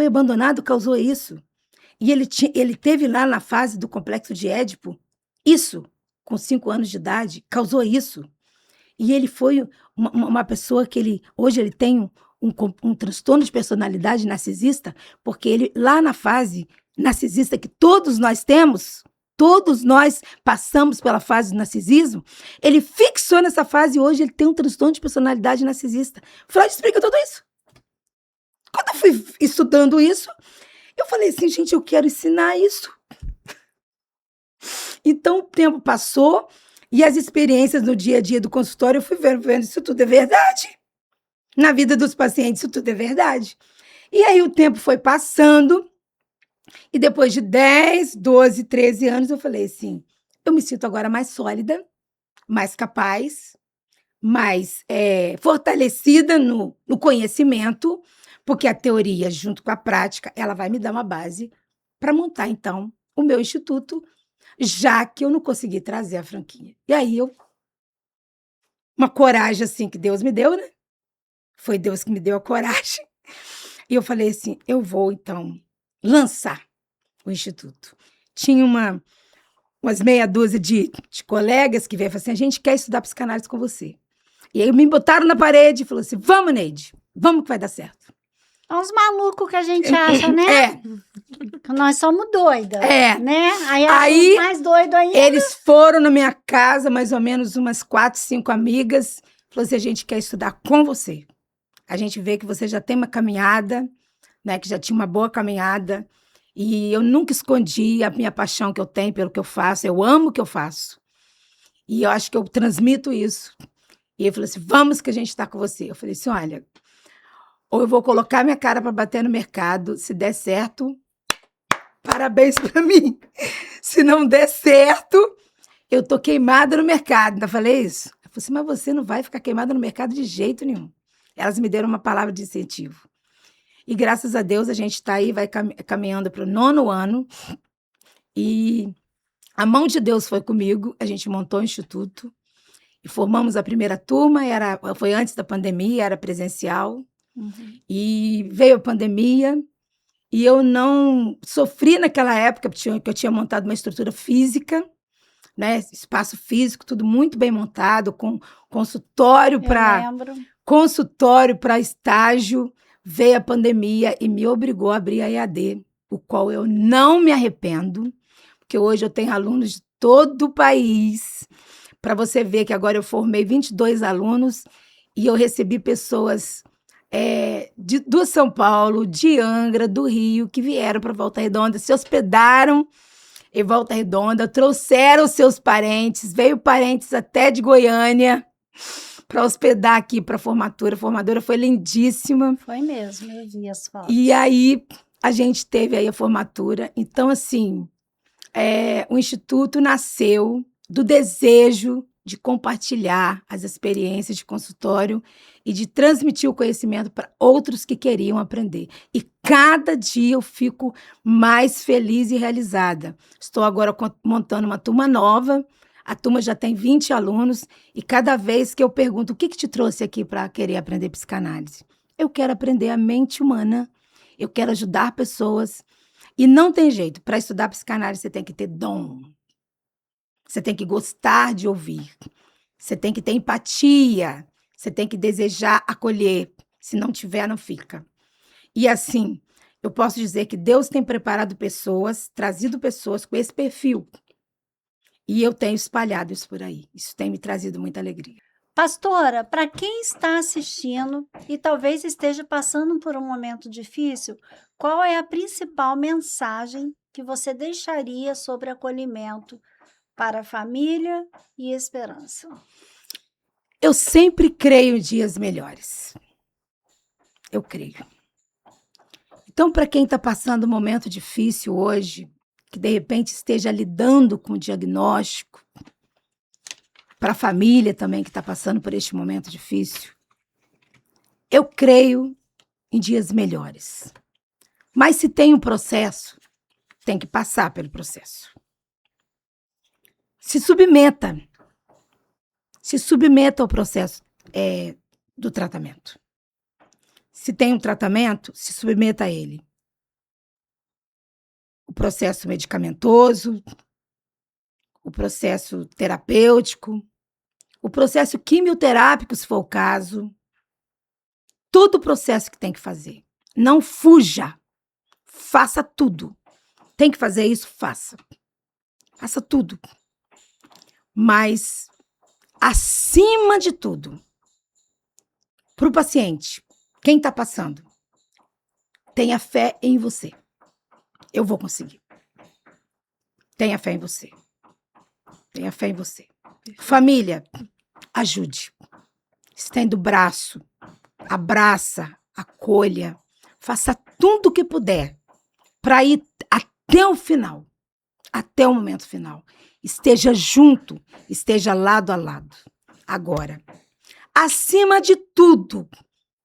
abandonado, causou isso. E ele teve lá na fase do complexo de Édipo, isso, com 5 anos de idade, causou isso. E ele foi uma pessoa que hoje ele tem um transtorno de personalidade narcisista, porque ele, lá na fase narcisista que todos nós temos, todos nós passamos pela fase do narcisismo, ele fixou nessa fase e hoje ele tem um transtorno de personalidade narcisista. Freud explica tudo isso. Quando eu fui estudando isso, eu falei assim, gente, eu quero ensinar isso. Então, o tempo passou e as experiências no dia a dia do consultório, eu fui vendo isso tudo é verdade. Na vida dos pacientes, isso tudo é verdade. E aí, o tempo foi passando e depois de 10, 12, 13 anos, eu falei assim, eu me sinto agora mais sólida, mais capaz, mais fortalecida no conhecimento, porque a teoria, junto com a prática, ela vai me dar uma base para montar, então, o meu instituto, já que eu não consegui trazer a franquia. E aí, uma coragem, assim, que Deus me deu, né? Foi Deus que me deu a coragem. E eu falei assim, eu vou, então, lançar o instituto. Tinha umas meia dúzia de colegas que veio e falaram assim, a gente quer estudar psicanálise com você. E aí, me botaram na parede e falaram assim, vamos, Neide, vamos que vai dar certo. É uns malucos que a gente acha, né? Que nós somos doidas. Né? Aí mais doido ainda. Eles foram na minha casa, mais ou menos umas 4, 5 amigas. Falaram assim, a gente quer estudar com você. A gente vê que você já tem uma caminhada, né? Que já tinha uma boa caminhada. E eu nunca escondi a minha paixão que eu tenho pelo que eu faço. Eu amo o que eu faço. E eu acho que eu transmito isso. E ele falou assim, vamos que a gente está com você. Eu falei assim, olha, ou eu vou colocar minha cara para bater no mercado. Se der certo, parabéns para mim. Se não der certo, eu tô queimada no mercado. Ainda falei isso? Eu falei assim, mas você não vai ficar queimada no mercado de jeito nenhum. Elas me deram uma palavra de incentivo. E graças a Deus a gente está aí, vai caminhando para o 9º ano. E a mão de Deus foi comigo. A gente montou o instituto e formamos a primeira turma. Foi antes da pandemia, era presencial. E veio a pandemia. E eu não sofri naquela época, que eu tinha montado uma estrutura física, né? Espaço físico, tudo muito bem montado, com consultório para estágio. Veio a pandemia e me obrigou a abrir a EAD, o qual eu não me arrependo, porque hoje eu tenho alunos de todo o país. Para você ver que agora eu formei 22 alunos e eu recebi pessoas do São Paulo, de Angra, do Rio, que vieram para Volta Redonda, se hospedaram em Volta Redonda, trouxeram seus parentes, veio parentes até de Goiânia para hospedar aqui para a formatura. A formatura foi lindíssima. Foi mesmo, eu vi as fotos. E aí a gente teve aí a formatura. Então, assim, o Instituto nasceu do desejo de compartilhar as experiências de consultório e de transmitir o conhecimento para outros que queriam aprender. E cada dia eu fico mais feliz e realizada. Estou agora montando uma turma nova. A turma já tem 20 alunos e cada vez que eu pergunto o que te trouxe aqui para querer aprender psicanálise? Eu quero aprender a mente humana, eu quero ajudar pessoas. E não tem jeito, para estudar psicanálise você tem que ter dom. Você tem que gostar de ouvir. Você tem que ter empatia. Você tem que desejar acolher. Se não tiver, não fica. E assim, eu posso dizer que Deus tem preparado pessoas, trazido pessoas com esse perfil. E eu tenho espalhado isso por aí. Isso tem me trazido muita alegria. Pastora, para quem está assistindo e talvez esteja passando por um momento difícil, qual é a principal mensagem que você deixaria sobre acolhimento para a família e esperança? Eu sempre creio em dias melhores. Eu creio. Então, para quem está passando um momento difícil hoje, que de repente esteja lidando com o diagnóstico, para a família também que está passando por este momento difícil, eu creio em dias melhores. Mas se tem um processo, tem que passar pelo processo. Se submeta ao processo do tratamento. Se tem um tratamento, se submeta a ele. O processo medicamentoso, o processo terapêutico, o processo quimioterápico, se for o caso. Todo o processo que tem que fazer. Não fuja. Faça tudo. Tem que fazer isso? Faça. Faça tudo. Mas, acima de tudo, para o paciente, quem está passando, tenha fé em você. Eu vou conseguir. Tenha fé em você. Tenha fé em você. Família, ajude. Estenda o braço. Abraça, acolha. Faça tudo o que puder para ir até o final. Até o momento final. Esteja junto. Esteja lado a lado. Agora, acima de tudo,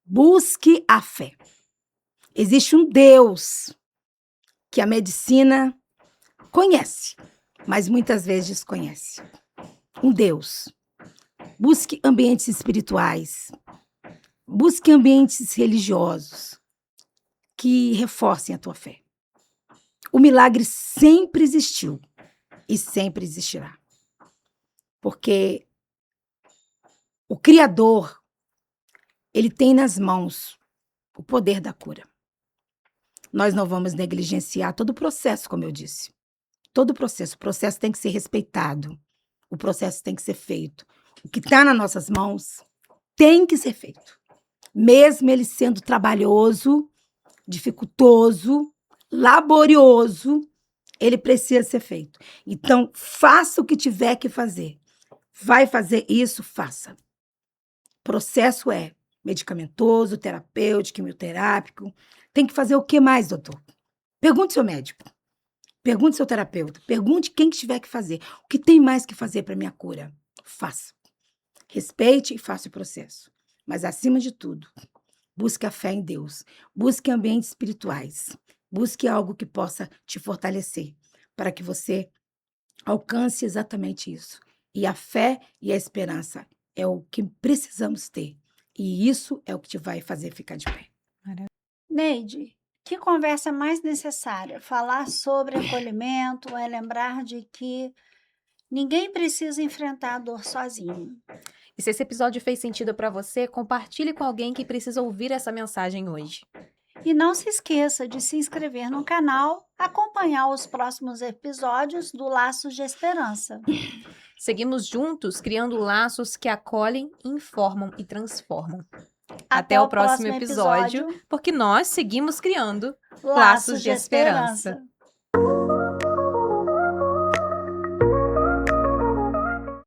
busque a fé. Existe um Deus que a medicina conhece, mas muitas vezes desconhece. Um Deus. Busque ambientes espirituais. Busque ambientes religiosos que reforcem a tua fé. O milagre sempre existiu e sempre existirá. Porque o Criador, ele tem nas mãos o poder da cura. Nós não vamos negligenciar todo o processo, como eu disse. Todo o processo tem que ser respeitado. O processo tem que ser feito. O que está nas nossas mãos tem que ser feito. Mesmo ele sendo trabalhoso, dificultoso, laborioso, ele precisa ser feito. Então, faça o que tiver que fazer. Vai fazer isso? Faça. O processo é medicamentoso, terapêutico, quimioterápico. Tem que fazer o que mais, doutor? Pergunte seu médico. Pergunte seu terapeuta. Pergunte quem que tiver que fazer. O que tem mais que fazer para minha cura? Faça. Respeite e faça o processo. Mas, acima de tudo, busque a fé em Deus. Busque ambientes espirituais. Busque algo que possa te fortalecer para que você alcance exatamente isso. E a fé e a esperança é o que precisamos ter. E isso é o que te vai fazer ficar de pé. Neide, que conversa mais necessária? Falar sobre acolhimento é lembrar de que ninguém precisa enfrentar a dor sozinho. E se esse episódio fez sentido para você, compartilhe com alguém que precisa ouvir essa mensagem hoje. E não se esqueça de se inscrever no canal, acompanhar os próximos episódios do Laços de Esperança. Seguimos juntos, criando laços que acolhem, informam e transformam. Até o próximo episódio, porque nós seguimos criando Laços de Esperança.